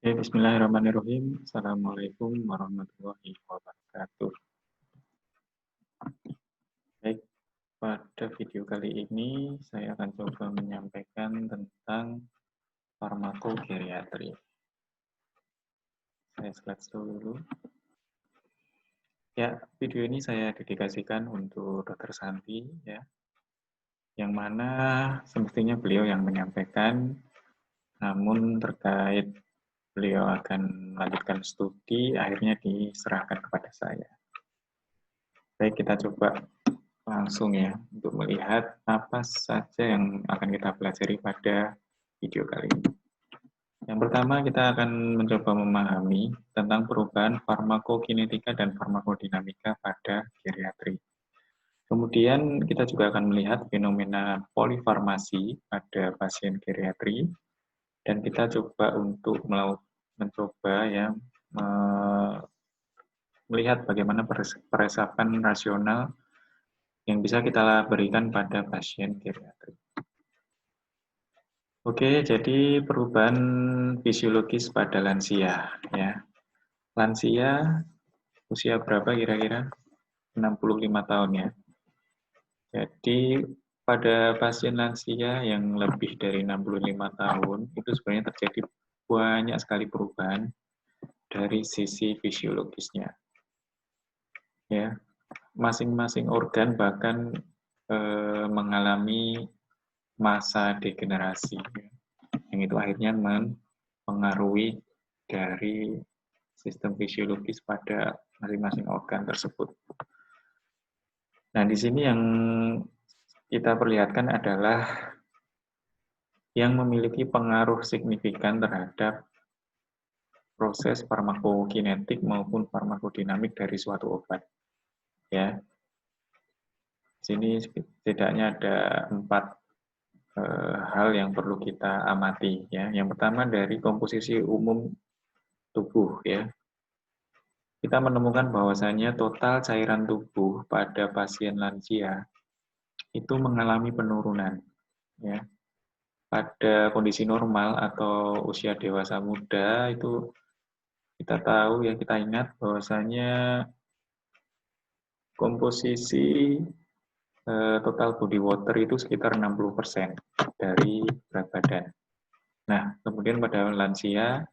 Bismillahirrahmanirrahim. Assalamualaikum warahmatullahi wabarakatuh. Baik, pada video kali ini saya akan coba menyampaikan tentang farmakogeriatri. Saya slide dulu. Ya, video ini saya dedikasikan untuk Dr. Santi, ya, yang mana semestinya beliau yang menyampaikan, namun terkait beliau akan melanjutkan studi, akhirnya diserahkan kepada saya. Baik, kita coba langsung ya untuk melihat apa saja yang akan kita pelajari pada video kali ini. Yang pertama kita akan mencoba memahami tentang perubahan farmakokinetika dan farmakodinamika pada geriatri. Kemudian kita juga akan melihat fenomena polifarmasi pada pasien geriatri dan kita coba untuk mencoba ya melihat bagaimana peresapan rasional yang bisa kita berikan pada pasien geriatri. Oke, jadi perubahan fisiologis pada lansia ya. Lansia usia berapa kira-kira? 65 tahun ya. Jadi pada pasien lansia yang lebih dari 65 tahun itu sebenarnya terjadi banyak sekali perubahan dari sisi fisiologisnya. Ya, masing-masing organ bahkan mengalami masa degenerasi, yang itu akhirnya mempengaruhi dari sistem fisiologis pada masing-masing organ tersebut. Nah, di sini yang kita perlihatkan adalah yang memiliki pengaruh signifikan terhadap proses farmakokinetik maupun farmakodinamik dari suatu obat. Ya, di sini setidaknya ada 4 hal yang perlu kita amati ya. Yang pertama dari komposisi umum tubuh ya. Kita menemukan bahwasannya total cairan tubuh pada pasien lansia itu mengalami penurunan ya. Pada kondisi normal atau usia dewasa muda itu kita tahu ya, kita ingat bahwasannya komposisi total body water itu sekitar 60% dari berat badan. Nah, kemudian pada lansia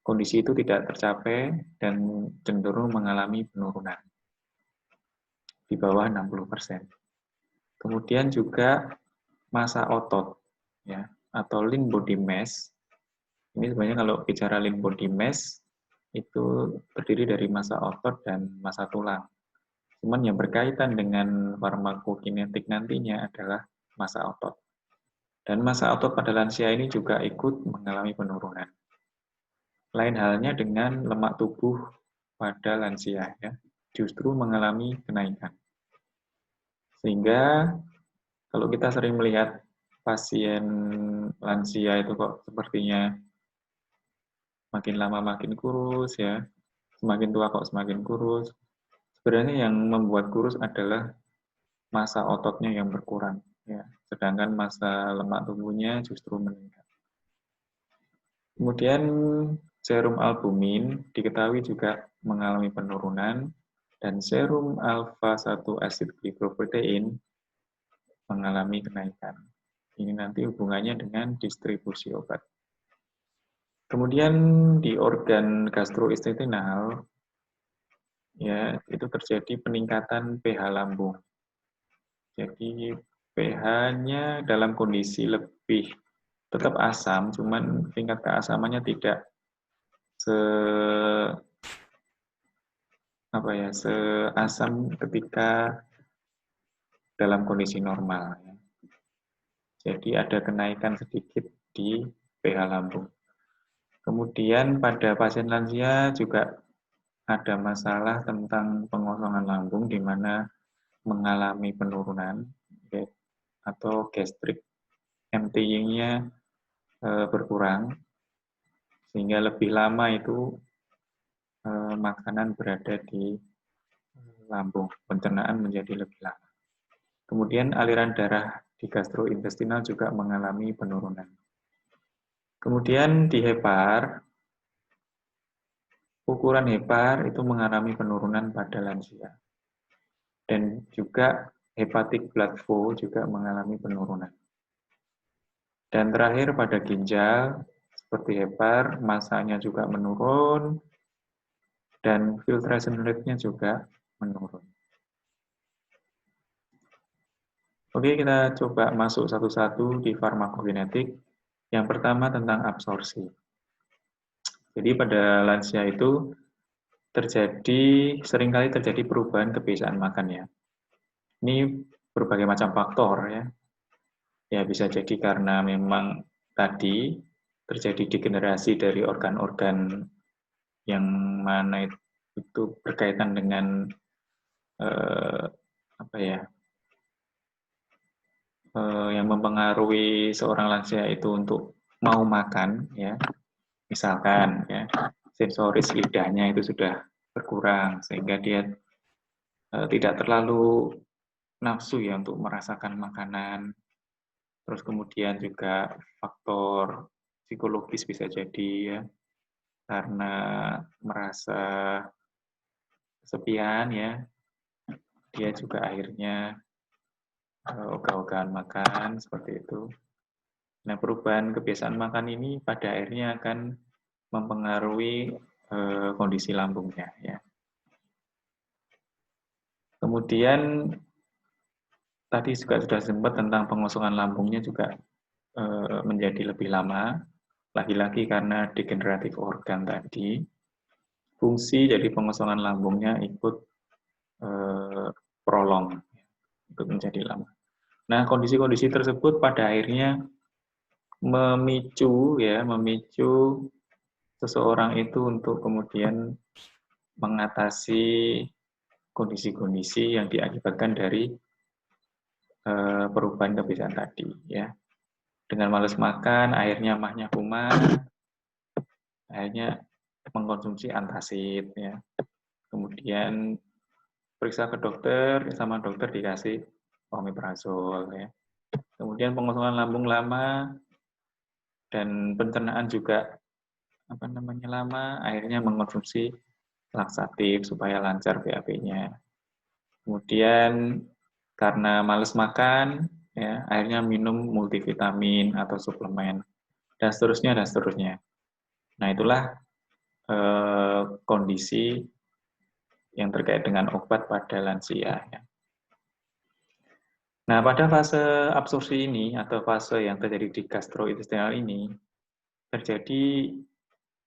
kondisi itu tidak tercapai dan cenderung mengalami penurunan di bawah 60%. Kemudian juga massa otot ya, atau lean body mass. Ini sebenarnya kalau bicara lean body mass itu terdiri dari massa otot dan massa tulang. Cuman yang berkaitan dengan farmakokinetik nantinya adalah massa otot. Dan massa otot pada lansia ini juga ikut mengalami penurunan. Lain halnya dengan lemak tubuh pada lansia ya, justru mengalami kenaikan. Sehingga kalau kita sering melihat pasien lansia itu kok sepertinya makin lama makin kurus ya, semakin tua kok semakin kurus. Sebenarnya yang membuat kurus adalah massa ototnya yang berkurang ya, sedangkan massa lemak tubuhnya justru meningkat. Kemudian serum albumin diketahui juga mengalami penurunan dan serum alfa-1 acid glycoprotein mengalami kenaikan. Ini nanti hubungannya dengan distribusi obat. Kemudian di organ gastrointestinal ya itu terjadi peningkatan pH lambung. Jadi pH-nya dalam kondisi lebih tetap asam, cuman tingkat keasamannya tidak seasam ketika dalam kondisi normal. Jadi ada kenaikan sedikit di pH lambung. Kemudian pada pasien lansia juga ada masalah tentang pengosongan lambung di mana mengalami penurunan atau gastric emptying-nya berkurang sehingga lebih lama itu makanan berada di lambung, pencernaan menjadi lebih lama. Kemudian aliran darah di gastrointestinal juga mengalami penurunan. Kemudian di hepar ukuran hepar itu mengalami penurunan pada lansia. Dan juga hepatic blood flow juga mengalami penurunan. Dan terakhir pada ginjal, seperti hepar, masanya juga menurun, dan filtration rate-nya juga menurun. Oke, kita coba masuk satu-satu di farmakokinetik. Yang pertama tentang absorpsi. Jadi pada lansia itu seringkali terjadi perubahan kebiasaan makan ya. Ini berbagai macam faktor ya. Ya bisa jadi karena memang tadi terjadi degenerasi dari organ-organ yang mana itu berkaitan dengan apa ya, yang mempengaruhi seorang lansia itu untuk mau makan ya. Misalkan ya, sensoris lidahnya itu sudah berkurang sehingga dia tidak terlalu nafsu ya untuk merasakan makanan. Terus kemudian juga faktor psikologis bisa jadi ya, karena merasa kesepian ya, dia juga akhirnya ogah-ogahan makan seperti itu. Nah, perubahan kebiasaan makan ini pada akhirnya akan mempengaruhi kondisi lambungnya ya. Kemudian tadi juga sudah sempat tentang pengosongan lambungnya juga menjadi lebih lama, lagi-lagi karena degeneratif organ tadi, fungsi dari pengosongan lambungnya ikut prolong, ikut menjadi lama. Nah, kondisi-kondisi tersebut pada akhirnya memicu seseorang itu untuk kemudian mengatasi kondisi-kondisi yang diakibatkan dari perubahan kebiasaan tadi ya. Dengan malas makan, akhirnya mahnya kumat, akhirnya mengkonsumsi antasid ya. Kemudian periksa ke dokter, sama dokter dikasih omeprazol ya. Kemudian pengosongan lambung lama dan pencernaan juga lama, akhirnya mengkonsumsi laksatif supaya lancar BAB-nya. Kemudian karena males makan, ya, akhirnya minum multivitamin atau suplemen, dan seterusnya, dan seterusnya. Nah, itulah kondisi yang terkait dengan obat pada lansia. Ya. Nah, pada fase absorpsi ini, atau fase yang terjadi di gastrointestinal ini,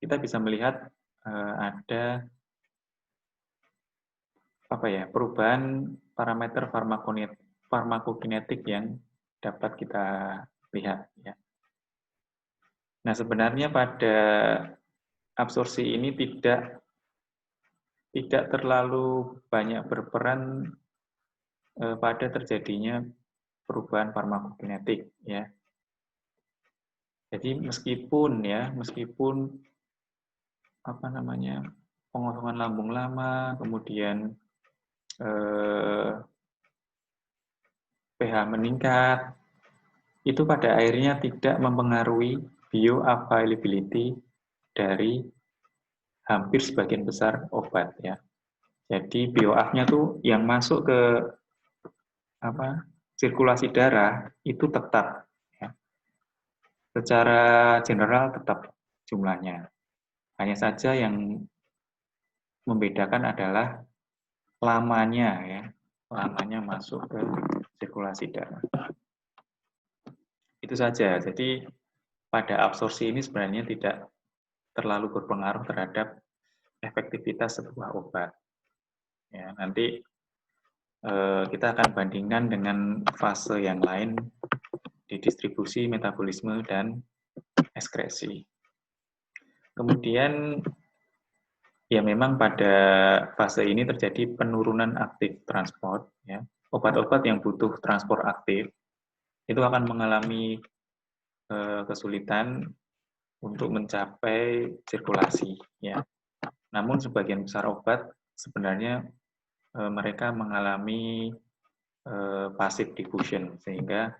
kita bisa melihat ada perubahan parameter farmakokinetik yang dapat kita lihat. Ya. Nah, sebenarnya pada absorpsi ini tidak terlalu banyak berperan pada terjadinya perubahan farmakokinetik. Ya. Jadi meskipun pengosongan lambung lama, kemudian pH meningkat, itu pada akhirnya tidak mempengaruhi bioavailability dari hampir sebagian besar obat ya. Jadi bioavnya tuh yang masuk ke sirkulasi darah itu tetap ya. Secara general tetap jumlahnya. Hanya saja yang membedakan adalah lamanya masuk ke sirkulasi darah. Itu saja. Jadi pada absorpsi ini sebenarnya tidak terlalu berpengaruh terhadap efektivitas sebuah obat. Ya, nanti kita akan bandingkan dengan fase yang lain di distribusi, metabolisme, dan ekskresi. Kemudian ya memang pada fase ini terjadi penurunan aktif transport. Ya. Obat-obat yang butuh transport aktif itu akan mengalami kesulitan untuk mencapai sirkulasi. Ya. Namun sebagian besar obat sebenarnya mereka mengalami passive diffusion sehingga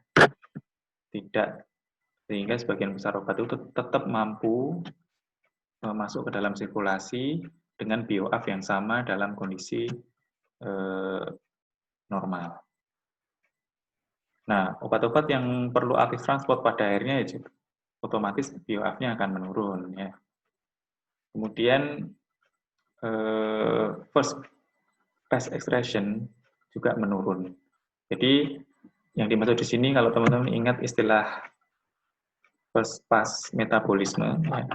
sebagian besar obat itu tetap mampu masuk ke dalam sirkulasi dengan BOF yang sama dalam kondisi normal. Nah, obat-obat yang perlu aktif transport pada akhirnya ya otomatis BOF-nya akan menurun ya. Kemudian first pass extraction juga menurun. Jadi yang dimaksud di sini kalau teman-teman ingat istilah first pass metabolisme ya.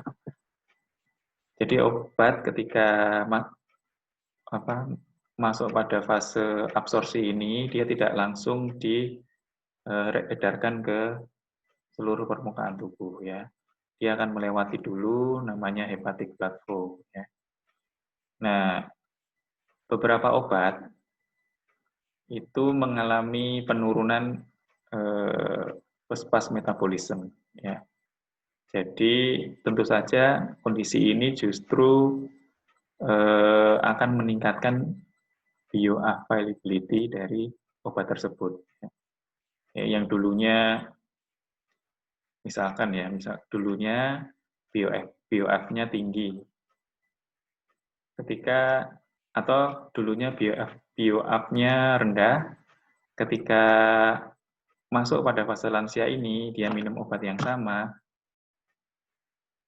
Jadi obat ketika masuk pada fase absorpsi ini dia tidak langsung diedarkan ke seluruh permukaan tubuh ya. Dia akan melewati dulu namanya hepatic blood flow ya. Nah, beberapa obat itu mengalami penurunan first pass metabolism ya. Jadi tentu saja kondisi ini justru akan meningkatkan bioavailability dari obat tersebut. Ya, yang dulunya misalkan ya, dulunya BOF-nya tinggi. Ketika atau dulunya BOF-nya rendah, ketika masuk pada fase lansia ini, dia minum obat yang sama,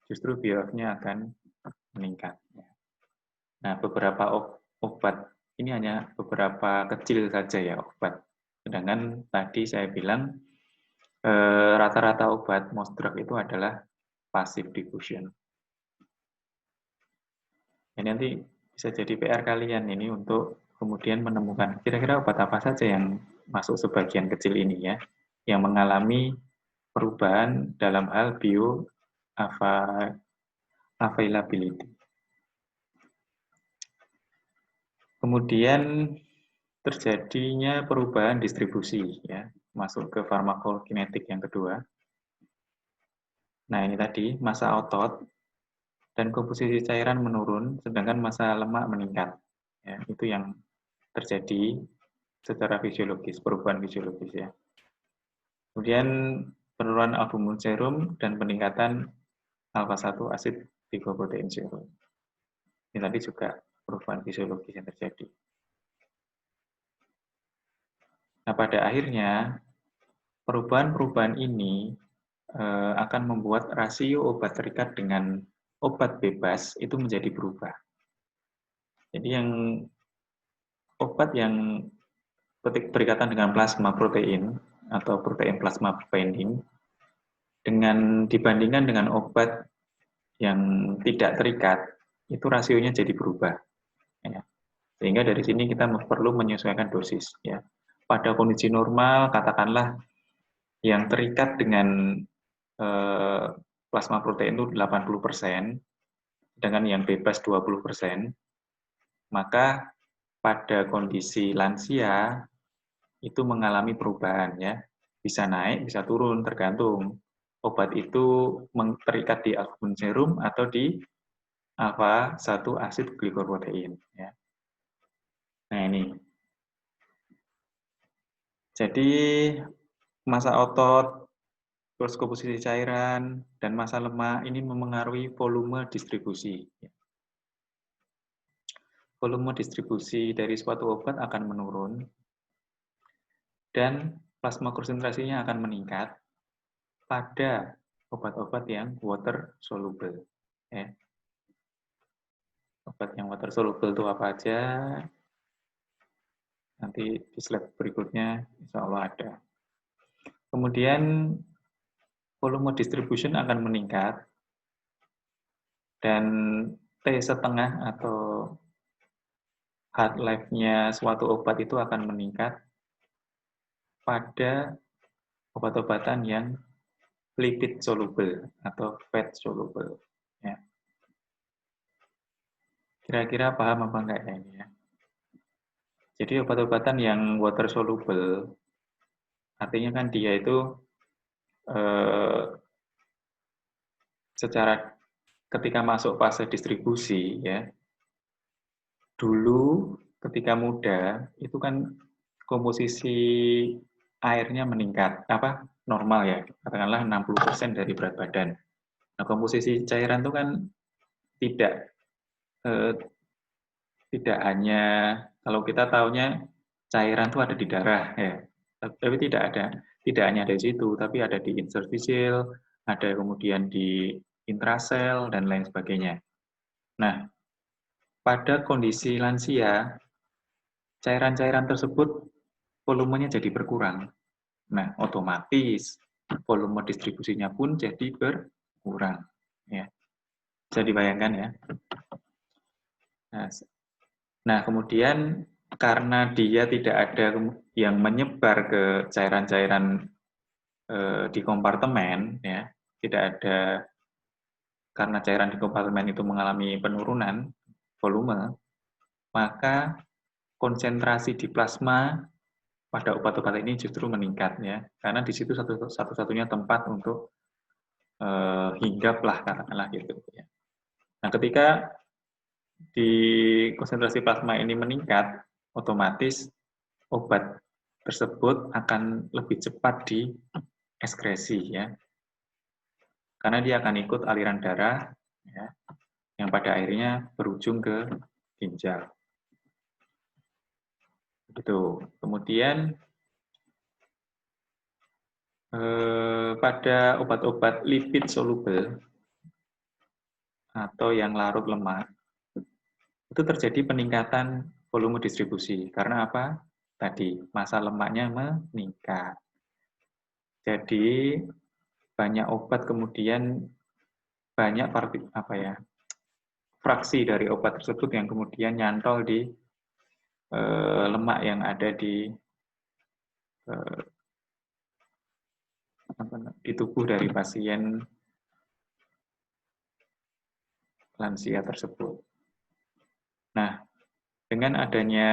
justru BOF-nya akan meningkat. Nah, beberapa obat, ini hanya beberapa kecil saja ya obat. Sedangkan tadi saya bilang, rata-rata obat most drug itu adalah passive diffusion. Ini nanti bisa jadi PR kalian ini untuk kemudian menemukan kira-kira obat apa saja yang masuk sebagian kecil ini ya, yang mengalami perubahan dalam hal bioavailability. Kemudian terjadinya perubahan distribusi ya, masuk ke farmakokinetik yang kedua. Nah, ini tadi massa otot dan komposisi cairan menurun, sedangkan massa lemak meningkat. Ya, itu yang terjadi secara fisiologis, perubahan fisiologis ya. Kemudian penurunan albumin serum dan peningkatan alfa-1 asid glicoprotein serum. Ini tadi juga perubahan fisiologis yang terjadi. Nah, pada akhirnya perubahan-perubahan ini akan membuat rasio obat terikat dengan obat bebas itu menjadi berubah. Jadi yang obat yang berikatan dengan plasma protein atau protein plasma binding dibandingkan dengan obat yang tidak terikat, itu rasionya jadi berubah. Ya. Sehingga dari sini kita perlu menyesuaikan dosis. Ya. Pada kondisi normal, katakanlah yang terikat dengan plasma protein itu 80%, dengan yang bebas 20%, maka pada kondisi lansia itu mengalami perubahan ya, bisa naik, bisa turun, tergantung obat itu terikat di albumin serum atau di alfa-1 asid glicoprotein ya. Nah ini, jadi massa otot, terus komposisi cairan dan massa lemak ini memengaruhi volume distribusi. Volume distribusi dari suatu obat akan menurun dan plasma konsentrasinya akan meningkat pada obat-obat yang water soluble. Ya. Obat yang water soluble itu apa aja? Nanti di slide berikutnya insya Allah ada. Kemudian volume distribution akan meningkat dan T setengah atau half life-nya suatu obat itu akan meningkat pada obat-obatan yang lipid soluble atau fat soluble. Ya. Kira-kira paham apa enggak ya ini ya? Jadi obat-obatan yang water soluble, artinya kan dia itu secara ketika masuk fase distribusi ya, dulu ketika muda itu kan komposisi airnya meningkat, normal ya, katakanlah 60% dari berat badan. Nah, komposisi cairan itu kan tidak tidak hanya, kalau kita taunya cairan itu ada di darah, ya. Tapi tidak hanya ada di situ, tapi ada di interstisial, ada kemudian di intrasel, dan lain sebagainya. Nah, pada kondisi lansia, cairan-cairan tersebut volumenya jadi berkurang. Nah, otomatis volume distribusinya pun jadi berkurang. Ya. Bisa dibayangkan ya. Nah, kemudian karena dia tidak ada yang menyebar ke cairan-cairan di kompartemen, ya, tidak ada, karena cairan di kompartemen itu mengalami penurunan volume, maka konsentrasi di plasma pada obat-obat ini justru meningkat, ya, karena di situ satu-satunya tempat untuk hinggap lah, katakanlah gitu. Ya. Nah, ketika di konsentrasi plasma ini meningkat, otomatis obat tersebut akan lebih cepat dieskresi, ya, karena dia akan ikut aliran darah, ya, yang pada akhirnya berujung ke ginjal. Begitu. Kemudian pada obat-obat lipid soluble atau yang larut lemak, itu terjadi peningkatan volume distribusi. Karena apa? Tadi, massa lemaknya meningkat. Jadi, banyak obat kemudian banyak fraksi dari obat tersebut yang kemudian nyantol di lemak yang ada di tubuh dari pasien lansia tersebut. Nah, dengan adanya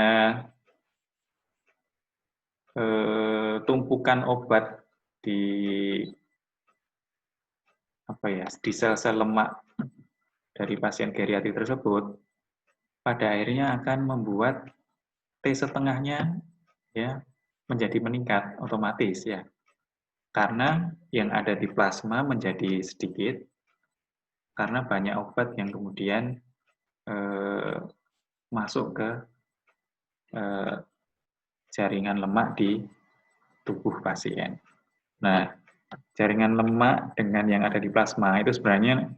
tumpukan obat di di sel-sel lemak dari pasien geriatrik tersebut, pada akhirnya akan membuat T setengahnya, ya, menjadi meningkat otomatis, ya, karena yang ada di plasma menjadi sedikit karena banyak obat yang kemudian masuk ke jaringan lemak di tubuh pasien. Nah, jaringan lemak dengan yang ada di plasma itu sebenarnya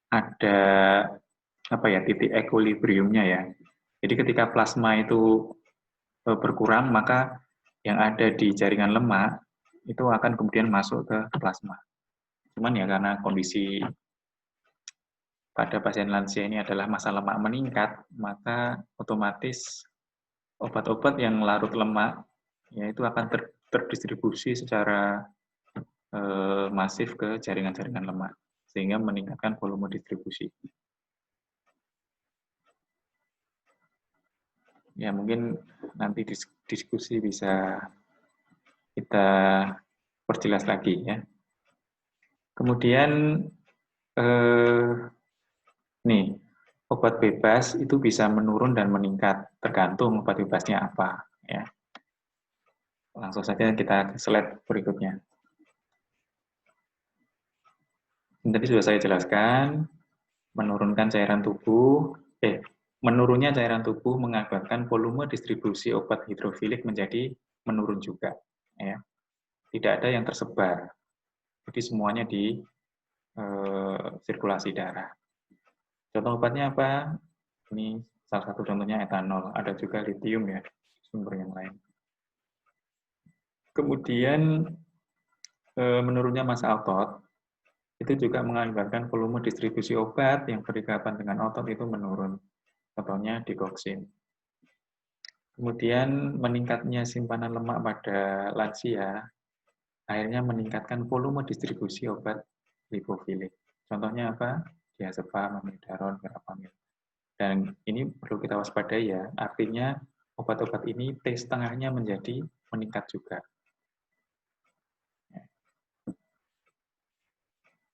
ada titik equilibriumnya, ya. Jadi ketika plasma itu berkurang, maka yang ada di jaringan lemak itu akan kemudian masuk ke plasma. Cuman ya karena kondisi pada pasien lansia ini adalah massa lemak meningkat, maka otomatis obat-obat yang larut lemak ya itu akan terdistribusi secara masif ke jaringan-jaringan lemak, sehingga meningkatkan volume distribusi. Ya, mungkin nanti diskusi bisa kita perjelas lagi, ya. Kemudian nih, obat bebas itu bisa menurun dan meningkat tergantung obat bebasnya apa, ya. Langsung saja kita ke slide berikutnya. Tadi sudah saya jelaskan, menurunkan cairan tubuh, menurunnya cairan tubuh mengakibatkan volume distribusi obat hidrofilik menjadi menurun juga, ya. Tidak ada yang tersebar, jadi semuanya di sirkulasi darah. Contoh obatnya apa? Ini salah satu contohnya etanol, ada juga litium, ya, sumber yang lain. Kemudian menurunnya massa otot itu juga mengakibatkan volume distribusi obat yang berikatan dengan otot itu menurun. Contohnya digoxin. Kemudian meningkatnya simpanan lemak pada lansia akhirnya meningkatkan volume distribusi obat lipofilik. Contohnya apa? Diazepam, amiodarone, verapamil. Dan ini perlu kita waspadai, ya, artinya obat-obat ini T setengahnya menjadi meningkat juga.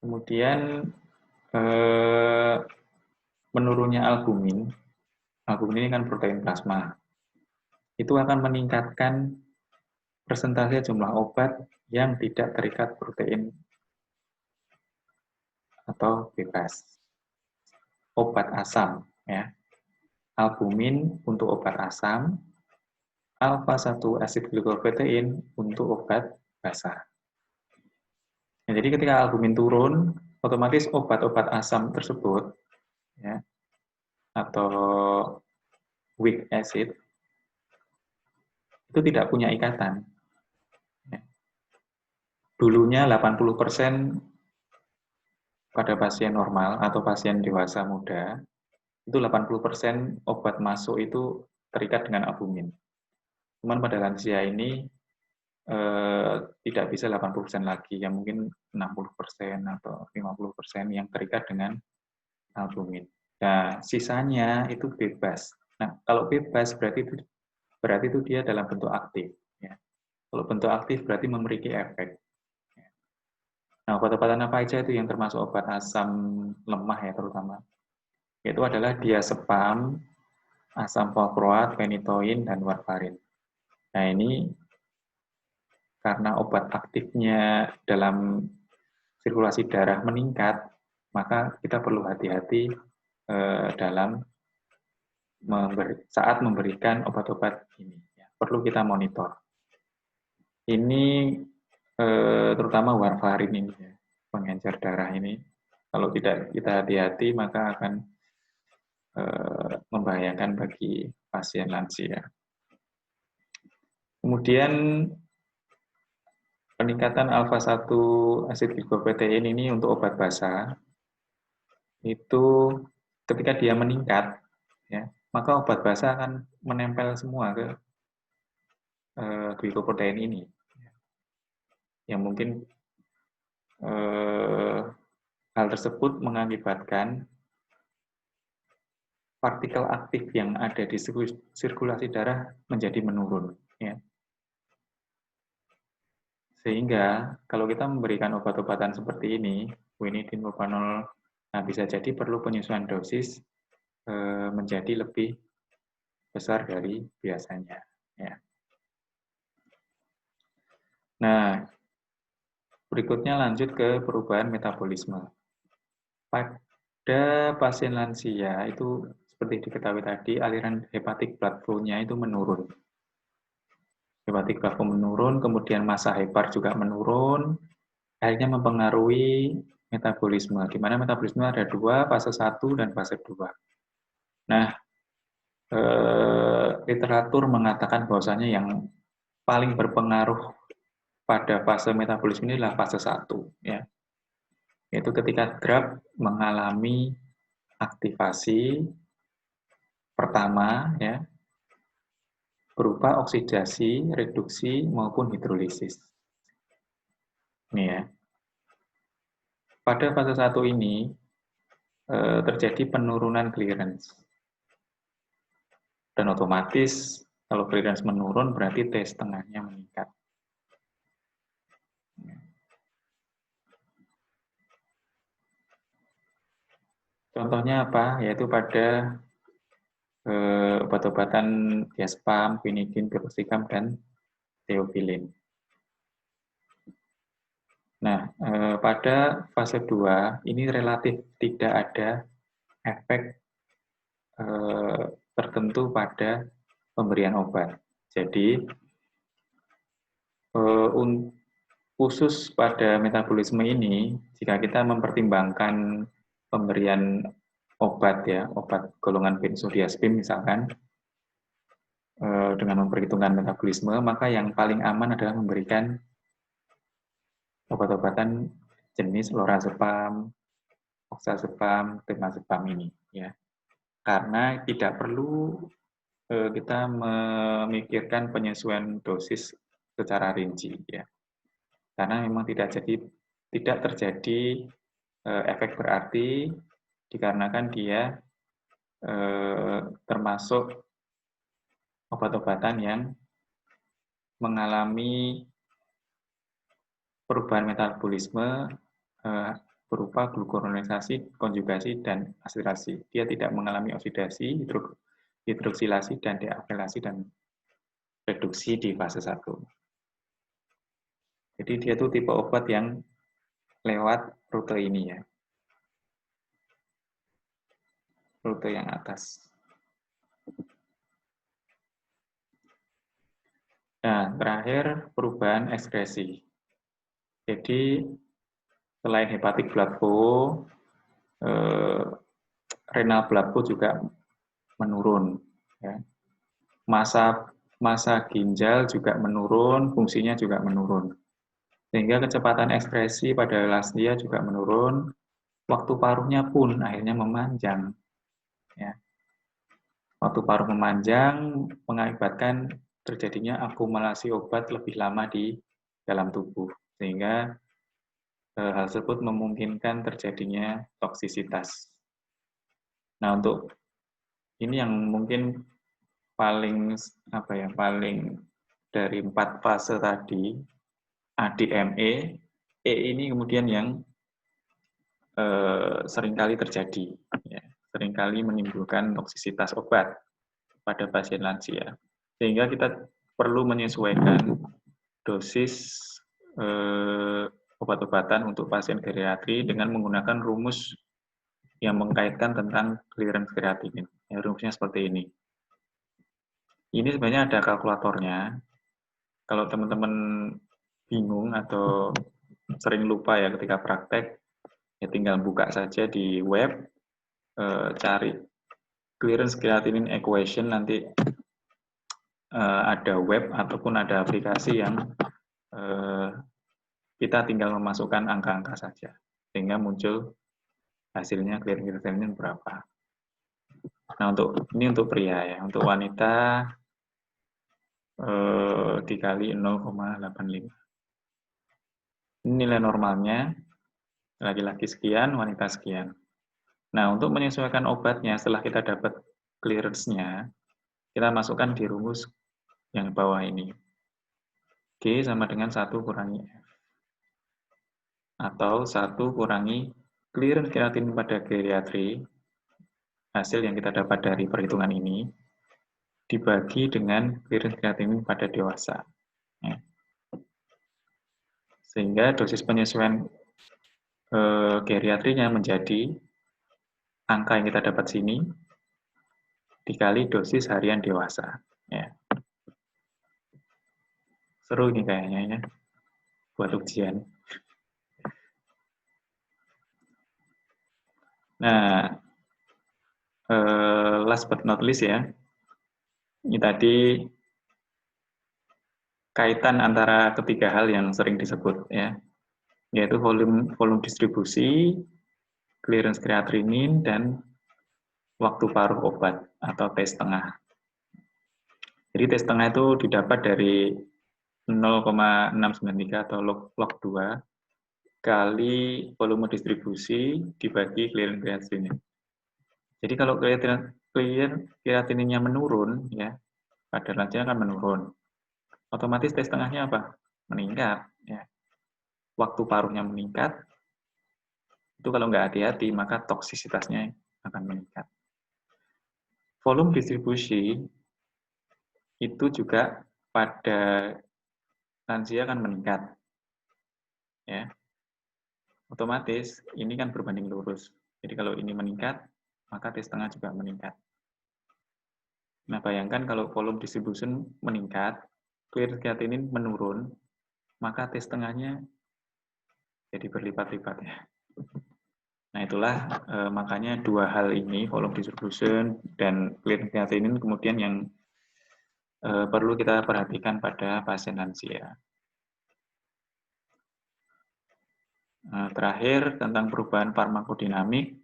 Kemudian menurunnya albumin ini kan protein plasma, itu akan meningkatkan persentase jumlah obat yang tidak terikat protein atau bebas. Obat asam, ya. albumin untuk obat asam, alfa-1 asid glikoprotein untuk obat basa. Nah, jadi ketika albumin turun, otomatis obat-obat asam tersebut, ya, atau weak acid, itu tidak punya ikatan. Dulunya 80% pada pasien normal atau pasien dewasa muda, itu 80% obat masuk itu terikat dengan albumin. Cuman pada lansia ini tidak bisa 80% lagi, yang mungkin 60% atau 50% yang terikat dengan albumin. Nah, sisanya itu bebas. Nah, kalau bebas berarti itu dia dalam bentuk aktif. Ya. Kalau bentuk aktif berarti memiliki efek. Nah, obat-obatan apa aja itu yang termasuk obat asam lemah ya terutama. Itu adalah diazepam, asam valproat, phenytoin, dan warfarin. Nah, ini karena obat aktifnya dalam sirkulasi darah meningkat, maka kita perlu hati-hati dalam saat memberikan obat-obat ini. Ya, perlu kita monitor. Ini terutama warfarin ini, ya, pengencer darah ini. Kalau tidak kita hati-hati, maka akan membahayakan bagi pasien lansia. Kemudian peningkatan alfa-1 asid glikoprotein ini untuk obat basa, itu ketika dia meningkat, ya, maka obat basa akan menempel semua ke glikoprotein ini. Yang mungkin hal tersebut mengakibatkan partikel aktif yang ada di sirkulasi darah menjadi menurun. Ya. Sehingga kalau kita memberikan obat-obatan seperti ini, quinidin, propanol, nah bisa jadi perlu penyesuaian dosis menjadi lebih besar dari biasanya. Ya. Nah, berikutnya lanjut ke perubahan metabolisme. Pada pasien lansia itu seperti diketahui tadi, aliran hepatic blood flow-nya itu menurun. Hepatic blood flow menurun, kemudian massa hepar juga menurun, akhirnya mempengaruhi metabolisme. Di mana metabolisme ada dua, fase 1 dan fase 2. Nah, literatur mengatakan bahwasanya yang paling berpengaruh pada fase metabolisme ini adalah fase 1. Ya. Yaitu ketika drug mengalami aktivasi pertama, ya, berupa oksidasi, reduksi, maupun hidrolisis. Ini ya. Pada fase 1 ini terjadi penurunan clearance. Dan otomatis kalau clearance menurun berarti T setengahnya meningkat. Contohnya apa? Yaitu pada obat-obatan diazepam, quinidin, piroxicam, dan theophylline. Nah, pada fase 2 ini relatif tidak ada efek tertentu pada pemberian obat. Jadi, khusus pada metabolisme ini, jika kita mempertimbangkan pemberian obat ya, obat golongan benzodiazepin misalkan, dengan memperhitungkan metabolisme, maka yang paling aman adalah memberikan obat-obatan jenis lorazepam, oxazepam, temazepam ini, ya. Karena tidak perlu kita memikirkan penyesuaian dosis secara rinci, ya. Karena memang tidak terjadi efek berarti dikarenakan dia termasuk obat-obatan yang mengalami perubahan metabolisme berupa glukuronisasi, konjugasi, dan asidasi. Dia tidak mengalami oksidasi, hidroksilasi, dan deaktilasi, dan reduksi di fase 1. Jadi dia tuh tipe obat yang lewat rute ini ya. Rute yang atas. Nah, terakhir perubahan ekskresi. Jadi selain hepatic blood flow, renal blood flow juga menurun. Ya. Massa ginjal juga menurun, fungsinya juga menurun. Sehingga kecepatan ekskresi pada lansia juga menurun, waktu paruhnya pun akhirnya memanjang. Ya. Waktu paruh memanjang mengakibatkan terjadinya akumulasi obat lebih lama di dalam tubuh, sehingga hal tersebut memungkinkan terjadinya toksisitas. Nah, untuk ini yang mungkin paling paling dari 4 fase tadi, ADME, ini kemudian yang seringkali terjadi, ya, seringkali menimbulkan toksisitas obat pada pasien lansia, sehingga kita perlu menyesuaikan dosis obat-obatan untuk pasien geriatri dengan menggunakan rumus yang mengkaitkan tentang clearance kreatinin. Ya, rumusnya seperti ini. Ini sebenarnya ada kalkulatornya. Kalau teman-teman bingung atau sering lupa ya ketika praktek, ya tinggal buka saja di web, cari clearance creatinine equation, nanti ada web ataupun ada aplikasi yang kita tinggal memasukkan angka-angka saja, sehingga muncul hasilnya clearance creatinine berapa. Nah, ini untuk pria ya, untuk wanita dikali 0,85. Ini nilai normalnya, laki-laki sekian, wanita sekian. Nah, untuk menyesuaikan obatnya setelah kita dapat clearance-nya, kita masukkan di rumus yang bawah ini. G sama dengan 1 kurangi F. Atau 1 kurangi clearance kreatinin pada geriatri, hasil yang kita dapat dari perhitungan ini, dibagi dengan clearance kreatinin pada dewasa. Ya. Sehingga dosis penyesuaian geriatrinya menjadi angka yang kita dapat sini dikali dosis harian dewasa. Ya. Seru ini kayaknya ya, buat ujian. Nah, last but not least ya, ini tadi kaitan antara ketiga hal yang sering disebut ya, yaitu volume distribusi, clearance kreatinin, dan waktu paruh obat atau T setengah. Jadi T setengah itu didapat dari 0,693 atau log 2 kali volume distribusi dibagi clearance kreatinin. Jadi kalau kreatininnya menurun, ya, kadar lansia akan menurun. Otomatis T setengahnya apa? Meningkat. Ya. Waktu paruhnya meningkat, itu kalau nggak hati-hati, maka toksisitasnya akan meningkat. Volume distribusi itu juga pada lansia akan meningkat. Ya. Otomatis ini kan berbanding lurus. Jadi kalau ini meningkat, maka T setengah juga meningkat. Nah, bayangkan kalau volume distribution meningkat, clear kreatinin menurun, maka T setengahnya jadi berlipat-lipat ya. Nah, itulah makanya dua hal ini, volume distribution dan clear kreatinin, kemudian yang perlu kita perhatikan pada pasien lansia. Terakhir, tentang perubahan farmakodinamik.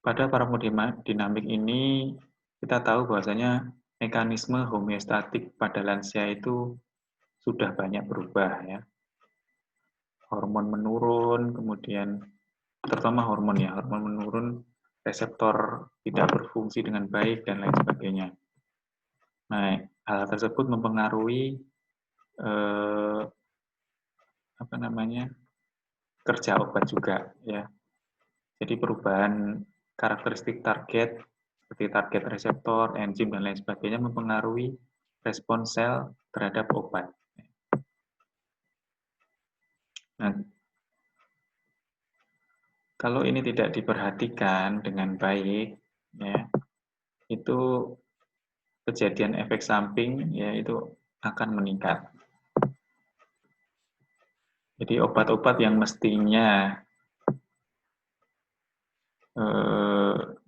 Pada farmakodinamik ini, kita tahu bahwasanya mekanisme homeostatik pada lansia itu sudah banyak berubah ya. Hormon menurun, kemudian terutama hormon ya, hormon menurun, reseptor tidak berfungsi dengan baik dan lain sebagainya. Nah, hal tersebut mempengaruhi kerja obat juga ya. Jadi perubahan karakteristik target seperti target reseptor, enzim dan lain sebagainya mempengaruhi respons sel terhadap obat. Nah, kalau ini tidak diperhatikan dengan baik, ya, itu kejadian efek samping, ya itu akan meningkat. Jadi obat-obat yang mestinya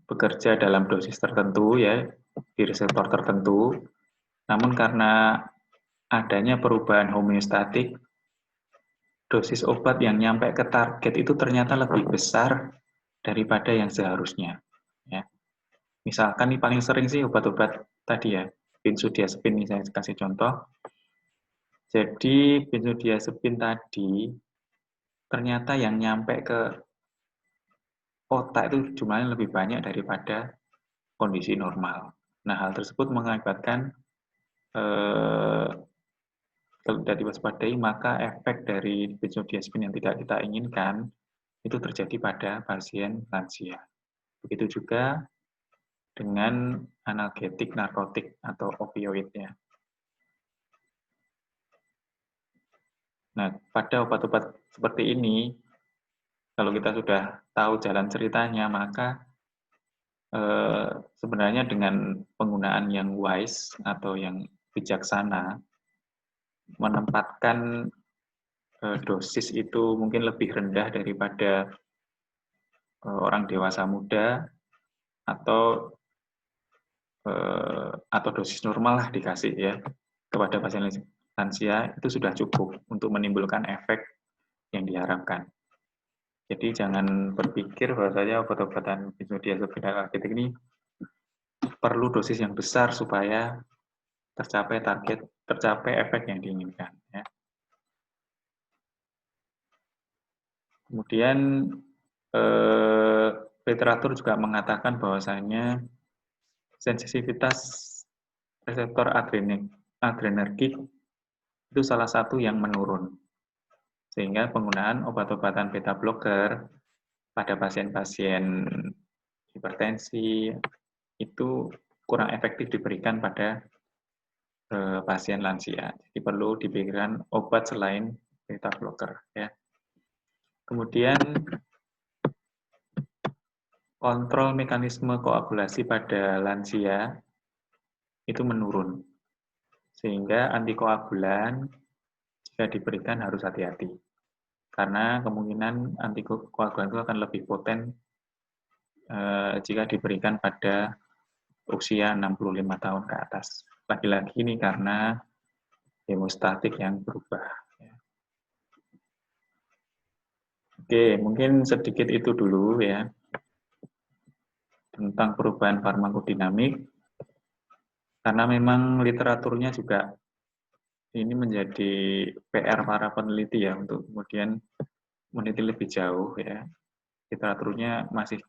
bekerja dalam dosis tertentu ya, di reseptor tertentu, namun karena adanya perubahan homeostatik, dosis obat yang nyampe ke target itu ternyata lebih besar daripada yang seharusnya. Ya. Misalkan ini paling sering sih obat-obat tadi ya, benzodiazepin, saya kasih contoh. Jadi benzodiazepin tadi ternyata yang nyampe ke otak itu jumlahnya lebih banyak daripada kondisi normal. Nah, hal tersebut mengakibatkan kalau tidak diwaspadai, maka efek dari benzodiazepin yang tidak kita inginkan itu terjadi pada pasien lansia. Begitu juga dengan analgetik narkotik atau opioid ya. Nah, pada obat-obat seperti ini, kalau kita sudah tahu jalan ceritanya, maka sebenarnya dengan penggunaan yang wise atau yang bijaksana, menempatkan dosis itu mungkin lebih rendah daripada orang dewasa muda atau dosis normal lah dikasih ya kepada pasien lansia itu sudah cukup untuk menimbulkan efek yang diharapkan. Jadi jangan berpikir bahwasanya obat-obatan benzodiazepin dan analgetik ini perlu dosis yang besar supaya tercapai efek yang diinginkan. Ya. Kemudian literatur juga mengatakan bahwasanya sensitivitas reseptor adrenergik itu salah satu yang menurun. Sehingga penggunaan obat-obatan beta blocker pada pasien-pasien hipertensi itu kurang efektif diberikan pada pasien lansia. Jadi perlu diberikan obat selain beta blocker. Ya. Kemudian kontrol mekanisme koagulasi pada lansia itu menurun. Sehingga antikoagulan jika diberikan harus hati-hati. Karena kemungkinan antikoagulan itu akan lebih poten jika diberikan pada usia 65 tahun ke atas. Lagi-lagi ini karena hemostatik yang berubah. Oke, mungkin sedikit itu dulu ya tentang perubahan farmakodinamik. Karena memang literaturnya juga ini menjadi PR para peneliti ya untuk kemudian meneliti lebih jauh ya. Literaturnya masih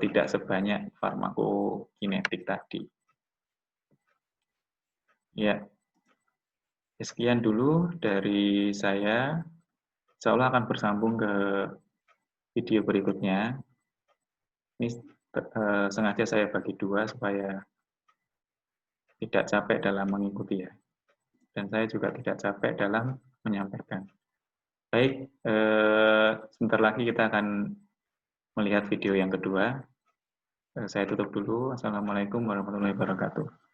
tidak sebanyak farmakokinetik tadi. Ya, sekian dulu dari saya. Insya Allah akan bersambung ke video berikutnya. Ini sengaja saya bagi dua supaya tidak capek dalam mengikuti ya. Dan saya juga tidak capek dalam menyampaikan. Baik, sebentar lagi kita akan melihat video yang kedua. Saya tutup dulu. Assalamualaikum warahmatullahi wabarakatuh.